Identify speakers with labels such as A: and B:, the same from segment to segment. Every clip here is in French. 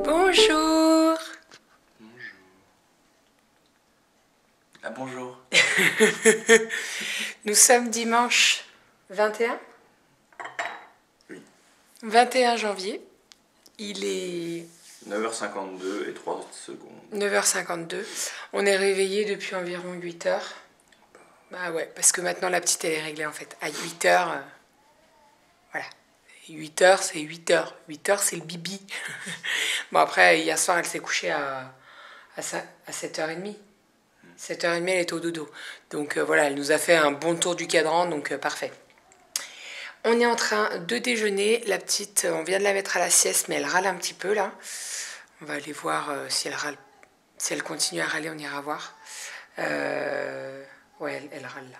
A: Bonjour.
B: Ah bonjour.
A: Nous sommes dimanche 21
B: Oui.
A: 21 janvier. Il est
B: 9h52 et 3 secondes.
A: 9h52. On est réveillé depuis environ 8h. Bah ouais, parce que maintenant la petite elle est réglée en fait. À 8h, voilà. 8h c'est 8h. 8h c'est le bibi. Bon après, hier soir elle s'est couchée à 7h30. 7h30 elle est au dodo. Donc voilà, elle nous a fait un bon tour du cadran, donc parfait. On est en train de déjeuner. La petite, on vient de la mettre à la sieste, mais elle râle un petit peu là. On va aller voir si elle râle. Si elle continue à râler, on ira voir. Ouais, elle râle là.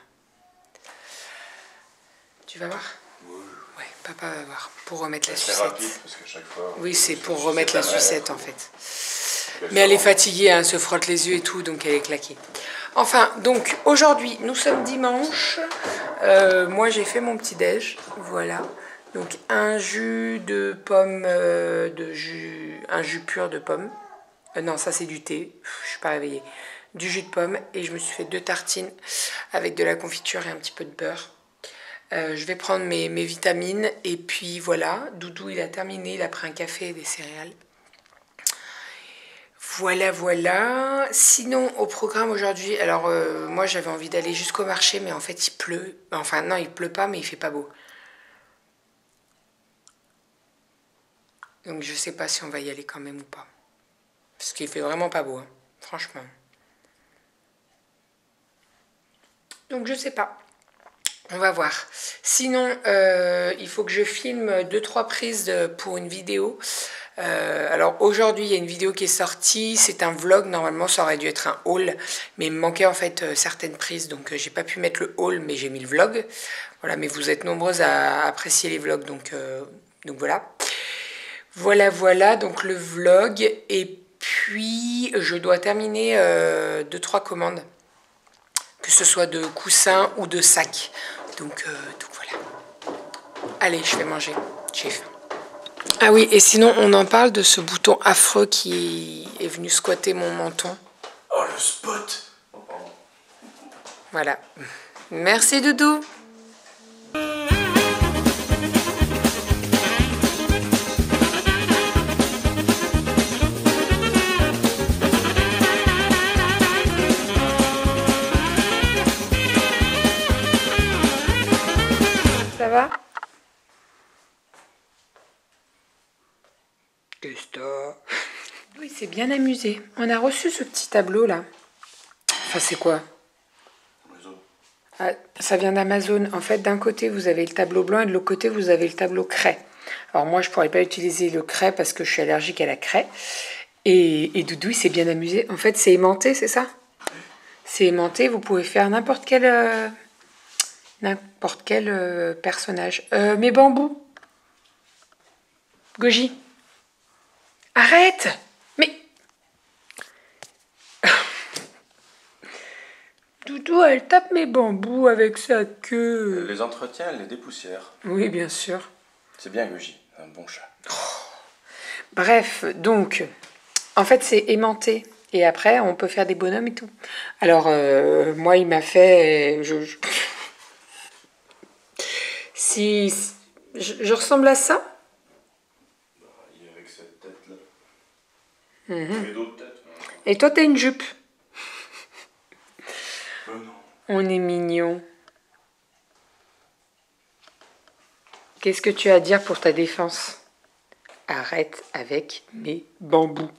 A: Tu vas voir?
B: Oui.
A: Ouais, papa va voir. Pour remettre la
B: C'est
A: sucette.
B: rapide parce que chaque fois.
A: Oui, c'est pour remettre la sucette en fait.
B: Elle
A: Mais elle est fatiguée, hein, elle se frotte les yeux et tout, donc elle est claquée. Enfin, donc aujourd'hui, nous sommes dimanche. Moi, j'ai fait mon petit déj, voilà. Donc un jus de pomme, un jus pur de pomme. Non, ça c'est du thé. Je suis pas réveillée. Du jus de pomme et je me suis fait 2 tartines avec de la confiture et un petit peu de beurre. Je vais prendre mes vitamines et puis voilà. Doudou, il a terminé, il a pris un café et des céréales. Voilà, voilà. Sinon, au programme aujourd'hui, alors moi j'avais envie d'aller jusqu'au marché, mais en fait il pleut. Enfin non, il pleut pas, mais il fait pas beau. Donc je sais pas si on va y aller quand même ou pas. Parce qu'il fait vraiment pas beau, hein, franchement. Donc je sais pas. On va voir. Sinon, il faut que je filme 2-3 prises pour une vidéo. Alors aujourd'hui, il y a une vidéo qui est sortie. C'est un vlog. Normalement, ça aurait dû être un haul. Mais il me manquait en fait certaines prises. Donc j'ai pas pu mettre le haul, mais j'ai mis le vlog. Voilà, mais vous êtes nombreuses à apprécier les vlogs. Donc voilà. Voilà, voilà. Donc le vlog. Et puis, je dois terminer 2-3 commandes. Que ce soit de coussins ou de sacs. Donc voilà. Allez, je vais manger. J'ai faim. Ah oui, et sinon, on en parle de ce bouton affreux qui est venu squatter mon menton.
B: Oh, le spot. Oh, pardon.
A: Voilà. Merci, Doudou. Ça va? Qu'est-ce que t'as? Oui, c'est bien amusé. On a reçu ce petit tableau là. Enfin, c'est quoi?
B: Amazon.
A: Ah, ça vient d'Amazon. En fait, d'un côté, vous avez le tableau blanc et de l'autre côté, vous avez le tableau craie. Alors moi, je pourrais pas utiliser le craie parce que je suis allergique à la craie. Et Doudou, il s'est bien amusé. En fait, c'est aimanté, c'est ça? C'est aimanté. Vous pouvez faire n'importe quel personnage. Mes bambous. Goji. Arrête! Mais... Doudou, elle tape mes bambous avec sa queue.
B: Elle les entretient, elle les dépoussière.
A: Oui, bien sûr.
B: C'est bien, Goji, un bon chat.
A: Bref, donc, en fait, c'est aimanté. Et après, on peut faire des bonhommes et tout. Alors, moi, il m'a fait... Si... Je ressemble à ça?
B: Il est avec cette tête-là.
A: Mhm.
B: Et d'autres têtes.
A: Et toi, t'as une jupe.
B: Non.
A: On est mignon. Qu'est-ce que tu as à dire pour ta défense? Arrête avec mes bambous.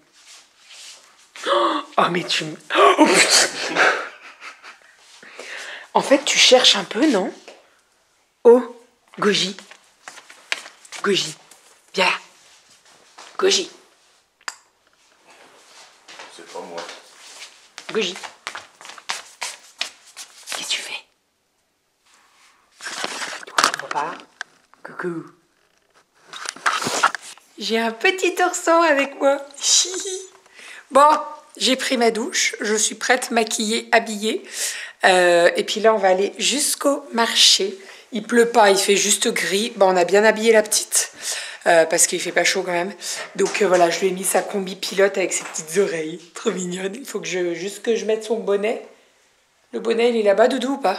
A: Oh, mais tu... Oh, putain. En fait, tu cherches un peu, non? Oh, Goji. Goji. Viens là. Goji.
B: C'est pas moi.
A: Goji. Qu'est-ce que tu fais? Papa. Coucou. J'ai un petit ourson avec moi. Bon, j'ai pris ma douche. Je suis prête, maquillée, habillée. Et puis là, on va aller jusqu'au marché. Il pleut pas, il fait juste gris. Bon, on a bien habillé la petite. Parce qu'il fait pas chaud quand même. Donc voilà, je lui ai mis sa combi pilote avec ses petites oreilles. Trop mignonne. Il faut que juste que je mette son bonnet. Le bonnet, il est là-bas, Doudou, ou pas?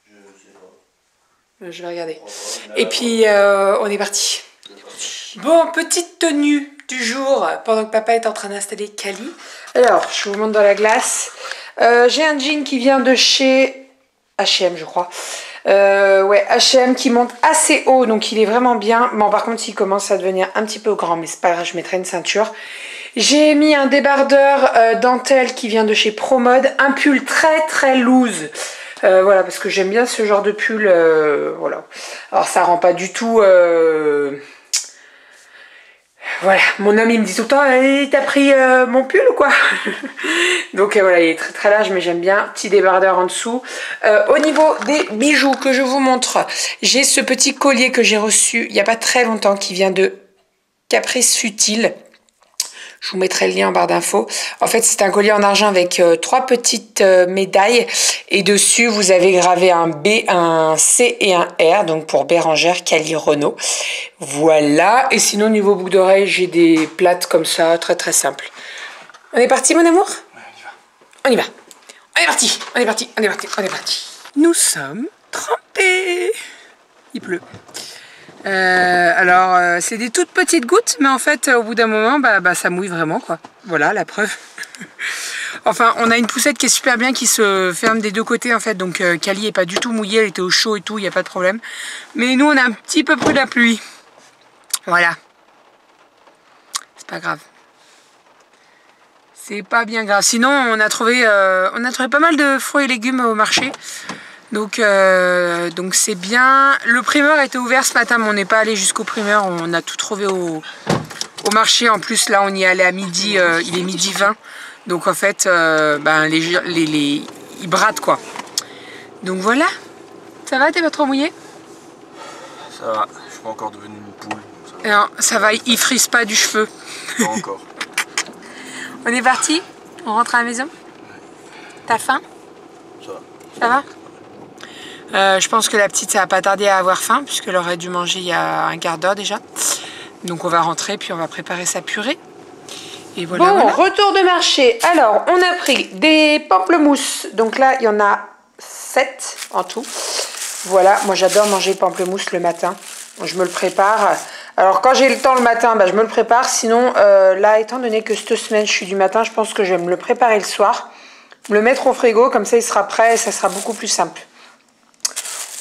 B: Je sais pas.
A: Je vais regarder. Et puis, on est parti. Bon, petite tenue du jour pendant que papa est en train d'installer Kali. Alors, je vous montre dans la glace. J'ai un jean qui vient de chez H&M, je crois. Ouais, H&M qui monte assez haut, donc il est vraiment bien. Bon, par contre, il commence à devenir un petit peu grand, mais c'est pas grave, je mettrai une ceinture. J'ai mis un débardeur dentelle qui vient de chez ProMode, un pull très très loose. Voilà, parce que j'aime bien ce genre de pull. Voilà. Alors, ça rend pas du tout... Voilà, mon homme il me dit tout le temps, t'as pris mon pull ou quoi? Donc voilà, il est très très large, mais j'aime bien. Petit débardeur en dessous. Au niveau des bijoux que je vous montre, j'ai ce petit collier que j'ai reçu il n'y a pas très longtemps qui vient de Caprice Futile. Je vous mettrai le lien en barre d'infos. En fait, c'est un collier en argent avec 3 petites médailles. Et dessus, vous avez gravé un B, un C et un R. Donc pour Bérangère, Kali, Renault. Voilà. Et sinon, au niveau boucle d'oreille, j'ai des plates comme ça, très très simples. On est parti, mon amour?
B: Ouais, on y va.
A: On y va. On est parti. On est parti. On est parti. On est parti. Nous sommes trempés. Il pleut. Alors, c'est des toutes petites gouttes, mais en fait, au bout d'un moment, ça mouille vraiment, quoi. Voilà, la preuve. Enfin, on a une poussette qui est super bien, qui se ferme des deux côtés, en fait. Donc, Kali est pas du tout mouillée, elle était au chaud et tout, il n'y a pas de problème. Mais nous, on a un petit peu pris la pluie. Voilà. C'est pas grave. C'est pas bien grave. Sinon, on a trouvé pas mal de fruits et légumes au marché. Donc c'est bien. Le primeur était ouvert ce matin, mais on n'est pas allé jusqu'au primeur. On a tout trouvé au marché. En plus, là, on y est allé à midi. Il est midi 20. Donc, en fait, ils bradent, quoi. Donc, voilà. Ça va, t'es pas trop mouillé?
B: Ça va, je suis pas encore devenu une poule.
A: Non, ça va, il frise pas du cheveu.
B: Pas encore.
A: On est parti? On rentre à la maison? T'as faim?
B: Ça va.
A: Ça va? Je pense que la petite, ça va pas tarder à avoir faim, puisqu'elle aurait dû manger il y a un quart d'heure déjà. Donc on va rentrer, puis on va préparer sa purée. Et voilà, bon, voilà. Retour de marché. Alors, on a pris des pamplemousses. Donc là, il y en a 7 en tout. Voilà, moi j'adore manger pamplemousse le matin. Je me le prépare. Alors quand j'ai le temps le matin, je me le prépare. Sinon, là, étant donné que cette semaine, je suis du matin, je pense que je vais me le préparer le soir. Me le mettre au frigo, comme ça il sera prêt et ça sera beaucoup plus simple.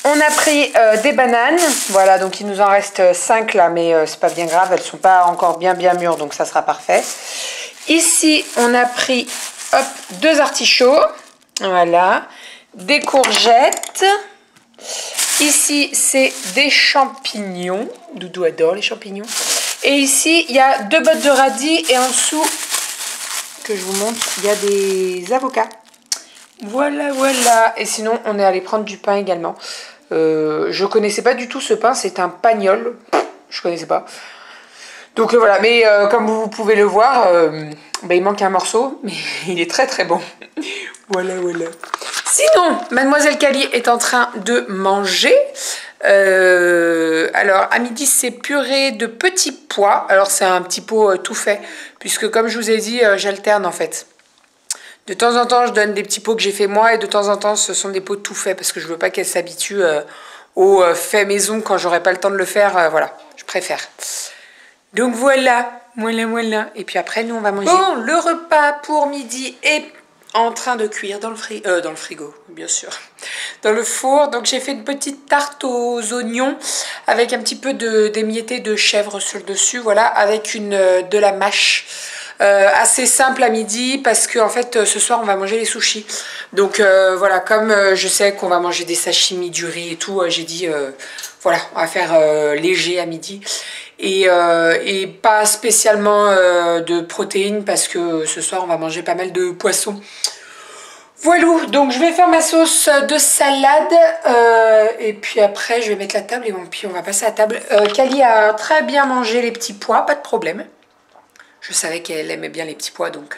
A: On a pris des bananes, voilà, donc il nous en reste 5 là, mais c'est pas bien grave, elles sont pas encore bien mûres, donc ça sera parfait. Ici, on a pris, hop, 2 artichauts, voilà, des courgettes. Ici, c'est des champignons, Doudou adore les champignons. Et ici, il y a 2 bottes de radis et en dessous, que je vous montre, il y a des avocats. Voilà, voilà. Et sinon, on est allé prendre du pain également. Je connaissais pas du tout ce pain, c'est un pagnol. Je connaissais pas. Donc voilà, mais comme vous pouvez le voir, il manque un morceau, mais il est très très bon. Voilà, voilà. Sinon, Mademoiselle Kali est en train de manger. Alors, à midi, c'est purée de petits pois. Alors, c'est un petit pot tout fait, puisque comme je vous ai dit, j'alterne en fait. De temps en temps, je donne des petits pots que j'ai fait moi et de temps en temps, ce sont des pots tout faits parce que je veux pas qu'elle s'habitue au fait maison quand j'aurai pas le temps de le faire. Voilà, je préfère. Donc voilà, voilà. Et puis après, nous, on va manger. Bon, le repas pour midi est en train de cuire dans le frigo, bien sûr. Dans le four. Donc j'ai fait une petite tarte aux oignons avec un petit peu d'émietté de chèvre sur le dessus. Voilà, avec de la mâche. Assez simple à midi parce que en fait ce soir on va manger les sushis, donc voilà, comme je sais qu'on va manger des sashimi, du riz et tout, j'ai dit voilà, on va faire léger à midi et pas spécialement de protéines parce que ce soir on va manger pas mal de poissons. Voilà, donc je vais faire ma sauce de salade et puis après je vais mettre la table et puis on va passer à la table. Kali a très bien mangé les petits pois, pas de problème. Je savais qu'elle aimait bien les petits pois, donc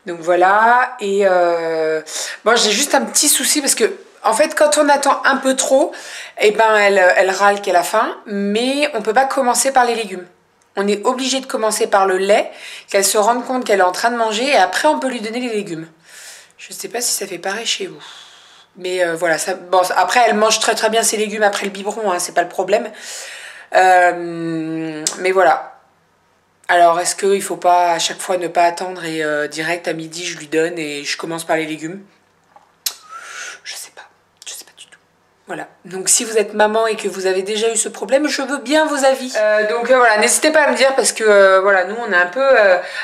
A: Donc voilà, et bon, j'ai juste un petit souci parce que en fait quand on attend un peu trop, et ben elle râle qu'elle a faim, mais on peut pas commencer par les légumes. On est obligé de commencer par le lait, qu'elle se rende compte qu'elle est en train de manger, et après on peut lui donner les légumes. Je sais pas si ça fait pareil chez vous. Mais voilà, ça, bon, après elle mange très très bien ses légumes après le biberon, hein, c'est pas le problème. Mais voilà. Alors, est-ce qu'il ne faut pas à chaque fois ne pas attendre et direct à midi je lui donne et je commence par les légumes? Je sais pas du tout. Voilà, donc si vous êtes maman et que vous avez déjà eu ce problème, je veux bien vos avis. Donc voilà, n'hésitez pas à me dire parce que voilà, nous on est un peu...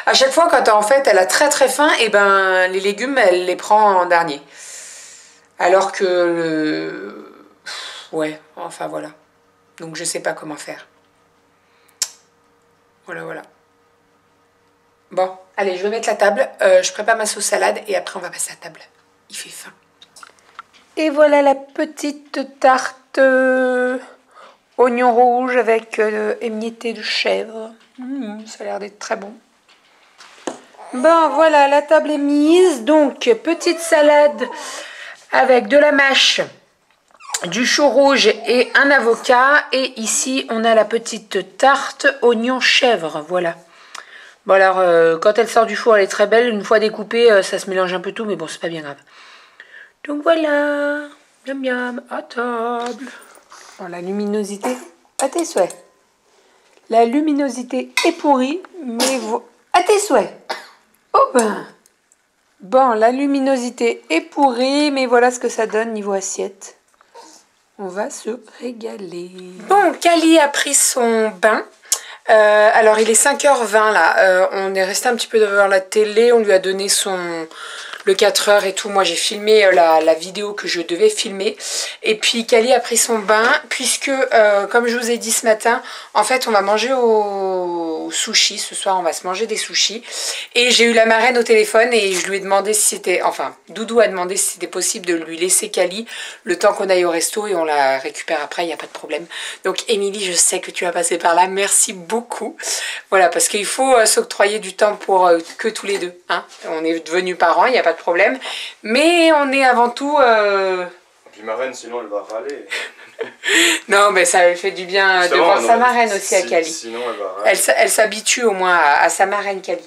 A: à chaque fois quand en fait elle a très très faim, et ben les légumes elle les prend en dernier. Alors que... Ouais, enfin voilà. Donc je sais pas comment faire. Voilà. Bon, allez, je vais mettre la table. Je prépare ma sauce salade et après on va passer à table. Il fait faim. Et voilà la petite tarte oignon rouge avec émietté de chèvre. Ça a l'air d'être très bon. Bon, voilà, la table est mise. Donc, petite salade avec de la mâche, du chou rouge et un avocat. Et ici, on a la petite tarte oignon chèvre. Voilà. Bon alors, quand elle sort du four, elle est très belle. Une fois découpée, ça se mélange un peu tout, mais bon, c'est pas bien grave. Donc voilà, miam miam, à table. Bon, la luminosité, à tes souhaits. La luminosité est pourrie, mais à tes souhaits. Oh ben. Bon, la luminosité est pourrie, mais voilà ce que ça donne niveau assiette. On va se régaler. Bon, Kali a pris son bain. Alors il est 5h20 là, on est resté un petit peu devant la télé, on lui a donné le 4h et tout. Moi j'ai filmé la vidéo que je devais filmer. Et puis Kali a pris son bain puisque comme je vous ai dit ce matin, en fait on va manger au sushi. Ce soir on va se manger des sushis. Et j'ai eu la marraine au téléphone et je lui ai demandé si c'était... Enfin, Doudou a demandé si c'était possible de lui laisser Kali le temps qu'on aille au resto et on la récupère après, il n'y a pas de problème. Donc Émilie, je sais que tu vas passer par là, merci beaucoup. Voilà, parce qu'il faut s'octroyer du temps pour que tous les deux. Hein. On est devenus parents, il n'y a pas de problème. Mais on est avant tout...
B: Puis marraine, sinon elle va râler.
A: Non, mais ça lui fait du bien de voir sa marraine aussi à Kali.
B: Sinon elle va râler.
A: Elle s'habitue au moins à sa marraine Kali.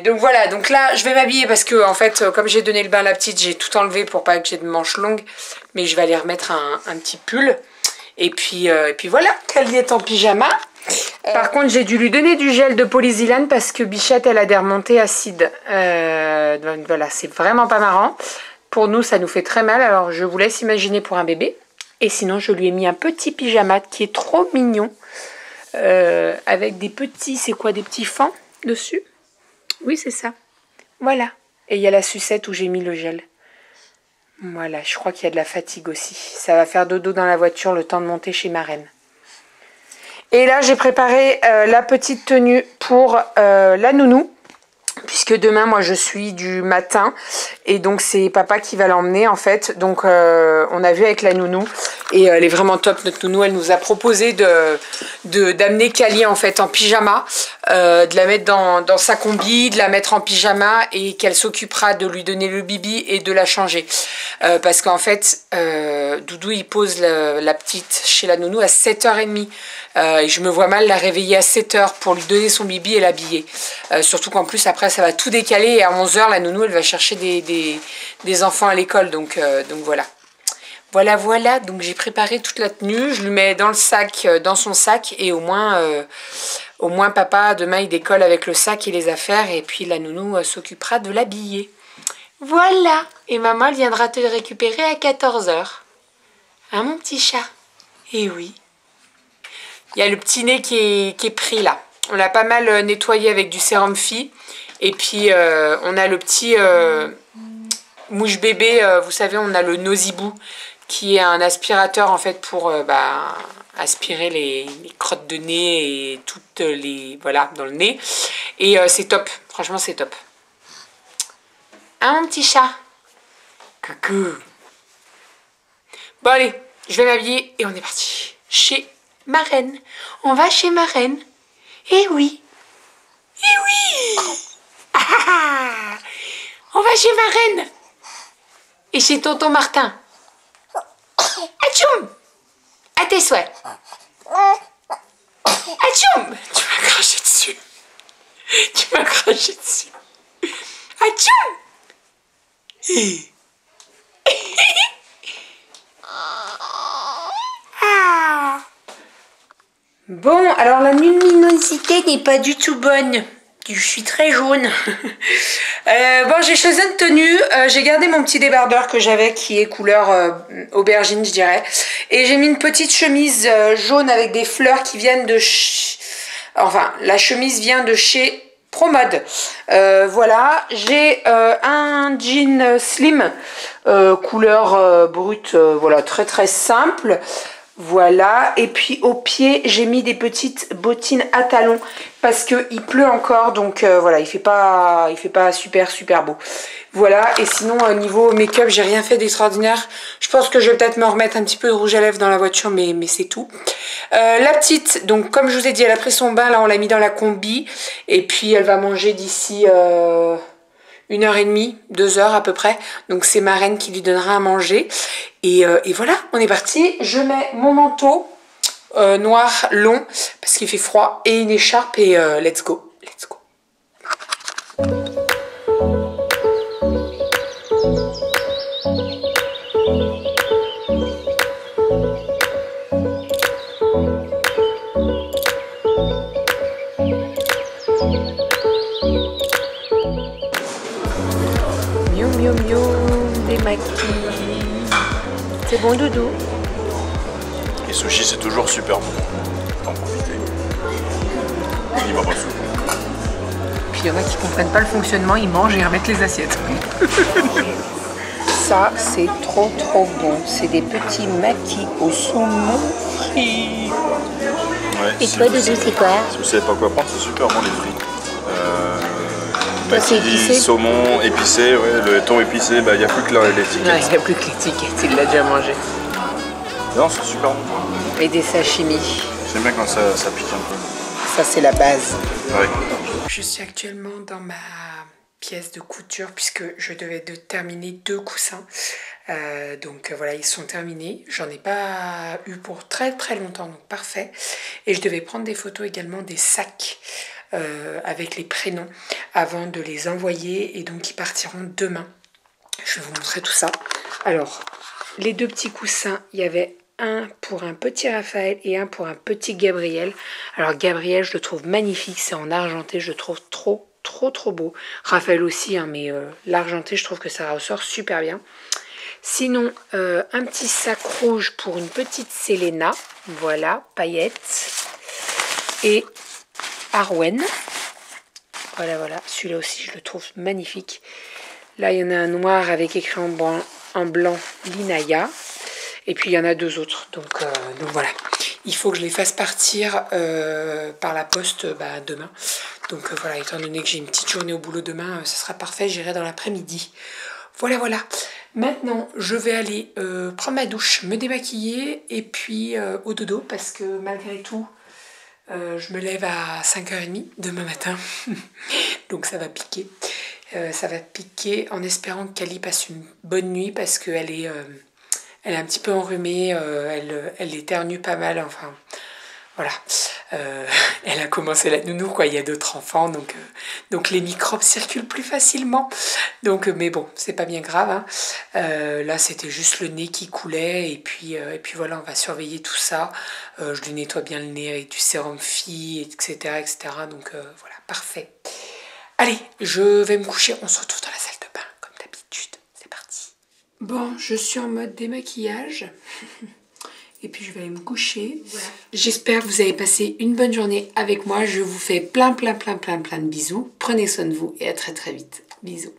A: Donc voilà, donc là je vais m'habiller parce que en fait comme j'ai donné le bain à la petite, j'ai tout enlevé pour pas que j'ai de manches longues, mais je vais aller remettre un petit pull et puis voilà, Kali est en pyjama. Par contre j'ai dû lui donner du gel de polysilane parce que Bichette elle a des remontées acides, donc voilà, c'est vraiment pas marrant. Pour nous ça nous fait très mal, alors je vous laisse imaginer pour un bébé. Et sinon je lui ai mis un petit pyjama qui est trop mignon, avec des petits, c'est quoi, des petits fans dessus. Oui, c'est ça. Voilà. Et il y a la sucette où j'ai mis le gel. Voilà, je crois qu'il y a de la fatigue aussi. Ça va faire dodo dans la voiture le temps de monter chez ma reine. Et là, j'ai préparé la petite tenue pour la nounou. Puisque demain, moi, je suis du matin. Et donc, c'est papa qui va l'emmener, en fait. Donc, on a vu avec la nounou. Et elle est vraiment top, notre nounou. Elle nous a proposé d'amener Kali, en fait, en pyjama. De la mettre dans sa combi, de la mettre en pyjama. Et qu'elle s'occupera de lui donner le bibi et de la changer. Parce qu'en fait, Doudou, il pose la petite chez la nounou à 7h30. Et je me vois mal la réveiller à 7h pour lui donner son bibi et l'habiller. Surtout qu'en plus, après, ça va tout décaler. Et à 11h, la nounou, elle va chercher des enfants à l'école. Donc voilà. Voilà. Donc j'ai préparé toute la tenue. Je lui mets dans le sac, dans son sac. Et au moins papa, demain, il décolle avec le sac et les affaires. Et puis la nounou s'occupera de l'habiller. Voilà. Et maman, elle viendra te récupérer à 14h. Hein, mon petit chat? Eh oui. Il y a le petit nez qui est pris là. On l'a pas mal nettoyé avec du sérum Phi. Et puis on a le petit mouche bébé. Vous savez, on a le Nosibou qui est un aspirateur en fait pour aspirer les crottes de nez et toutes les... Voilà, dans le nez. Et c'est top. Franchement, c'est top. Hein, mon petit chat? Coucou. Bon, allez. Je vais m'habiller et on est parti. Chez ma reine. On va chez ma reine. Eh oui. Eh oui. Ah. On va chez ma reine. Et chez tonton Martin. Atchoum. À tes souhaits. Atchoum. Tu m'as craché dessus. Tu m'as craché dessus. Atchoum. Ah. Bon, alors la luminosité n'est pas du tout bonne. Je suis très jaune. Bon, j'ai choisi une tenue. J'ai gardé mon petit débardeur que j'avais qui est couleur aubergine, je dirais. Et j'ai mis une petite chemise jaune avec des fleurs qui viennent de... Enfin, la chemise vient de chez Promode. Voilà, j'ai un jean slim couleur brute, voilà, très très simple. Voilà, et puis au pied j'ai mis des petites bottines à talons parce que il pleut encore, donc voilà, il fait pas super beau. Voilà, et sinon niveau make-up j'ai rien fait d'extraordinaire. Je pense que je vais peut-être me remettre un petit peu de rouge à lèvres dans la voiture, mais c'est tout. La petite, donc comme je vous ai dit, elle a pris son bain, là on l'a mis dans la combi, et puis elle va manger d'ici 1h30, 2h à peu près. Donc c'est ma reine qui lui donnera à manger. Et voilà, on est parti. Je mets mon manteau noir long parce qu'il fait froid et une écharpe et let's go. Let's go. C'est bon doudou.
B: Les sushis c'est toujours super bon. Faut en profiter. Il va pas sous.
A: Puis il y en a qui comprennent pas le fonctionnement, ils mangent et ils remettent les assiettes. Ça c'est trop bon. C'est des petits maquis au saumon frit.
B: Ouais,
A: et toi doudou c'est quoi?
B: Si vous savez pas quoi prendre, c'est super bon les frites.
A: C'est épicé.
B: Saumon épicé, ouais, le thon épicé, bah il n'y a plus que l'étiquette.
A: Ouais, il n'y a plus que l'étiquette, il l'a déjà mangé.
B: Non, c'est super bon.
A: Et des sashimi.
B: J'aime bien quand ça pique un peu.
A: Ça c'est la base.
B: Ouais.
A: Je suis actuellement dans ma pièce de couture puisque je devais terminer 2 coussins. Donc voilà, ils sont terminés. J'en ai pas eu pour très longtemps, donc parfait. Et je devais prendre des photos également des sacs. Avec les prénoms avant de les envoyer et donc ils partiront demain. Je vais vous montrer tout ça. Alors, les 2 petits coussins, il y avait un pour un petit Raphaël et un pour un petit Gabriel. Alors Gabriel, je le trouve magnifique, c'est en argenté, je le trouve trop beau. Raphaël aussi, hein, mais l'argenté, je trouve que ça ressort super bien. Sinon, un petit sac rouge pour une petite Selena, voilà, paillettes. Et Arwen, voilà, celui-là aussi je le trouve magnifique. Là il y en a un noir avec écrit en blanc Linaya, et puis il y en a 2 autres, donc voilà, il faut que je les fasse partir par la poste demain, donc voilà, étant donné que j'ai une petite journée au boulot demain, ça sera parfait, j'irai dans l'après-midi. Voilà, maintenant je vais aller prendre ma douche, me démaquiller et puis au dodo, parce que malgré tout je me lève à 5h30 demain matin, donc ça va piquer. Ça va piquer en espérant qu'Ali passe une bonne nuit parce qu'elle est un petit peu enrhumée, elle éternue pas mal, enfin voilà. Elle a commencé la nounou, quoi. Il y a d'autres enfants, donc les microbes circulent plus facilement. Donc, mais bon, c'est pas bien grave. Hein. Là, c'était juste le nez qui coulait, et puis voilà, on va surveiller tout ça. Je lui nettoie bien le nez avec du sérum Phi, etc., etc. Donc voilà, parfait. Allez, je vais me coucher. On se retrouve dans la salle de bain, comme d'habitude. C'est parti. Bon, je suis en mode démaquillage. Et puis je vais aller me coucher. Voilà. J'espère que vous avez passé une bonne journée avec moi. Je vous fais plein de bisous. Prenez soin de vous et à très vite. Bisous.